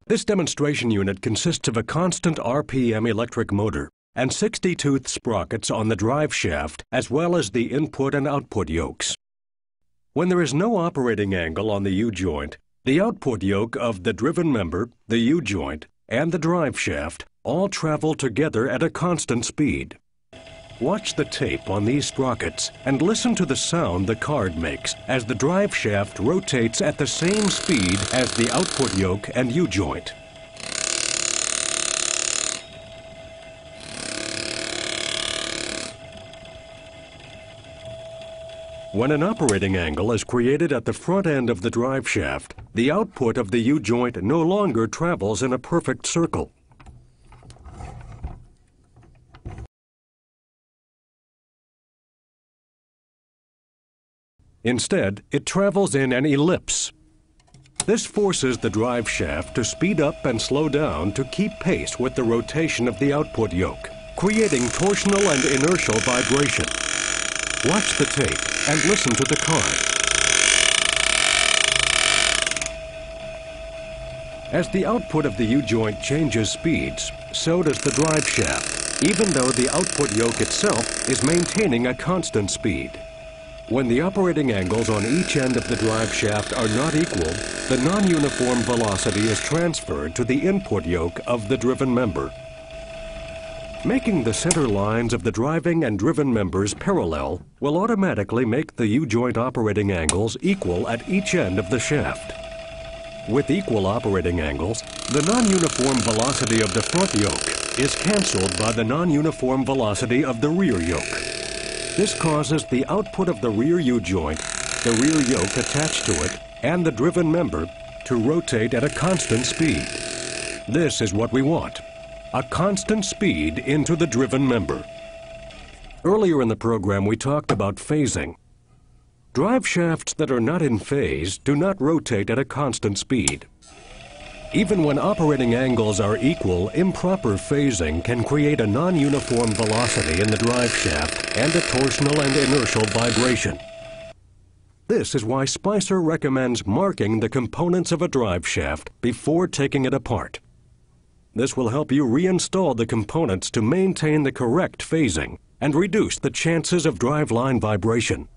This demonstration unit consists of a constant RPM electric motor and 60-tooth sprockets on the drive shaft as well as the input and output yokes. When there is no operating angle on the U-joint, the output yoke of the driven member, the U-joint, and the drive shaft all travel together at a constant speed. Watch the tape on these sprockets and listen to the sound the card makes as the drive shaft rotates at the same speed as the output yoke and U-joint. When an operating angle is created at the front end of the drive shaft, the output of the U-joint no longer travels in a perfect circle. Instead, it travels in an ellipse. This forces the drive shaft to speed up and slow down to keep pace with the rotation of the output yoke, creating torsional and inertial vibration. Watch the tape and listen to the card. As the output of the U-joint changes speeds, so does the drive shaft, even though the output yoke itself is maintaining a constant speed. When the operating angles on each end of the drive shaft are not equal, the non-uniform velocity is transferred to the input yoke of the driven member. Making the center lines of the driving and driven members parallel will automatically make the U-joint operating angles equal at each end of the shaft. With equal operating angles, the non-uniform velocity of the front yoke is canceled by the non-uniform velocity of the rear yoke. This causes the output of the rear U-joint, the rear yoke attached to it, and the driven member to rotate at a constant speed. This is what we want, a constant speed into the driven member. Earlier in the program, we talked about phasing. Drive shafts that are not in phase do not rotate at a constant speed. Even when operating angles are equal, improper phasing can create a non-uniform velocity in the drive shaft and a torsional and inertial vibration. This is why Spicer recommends marking the components of a drive shaft before taking it apart. This will help you reinstall the components to maintain the correct phasing and reduce the chances of driveline vibration.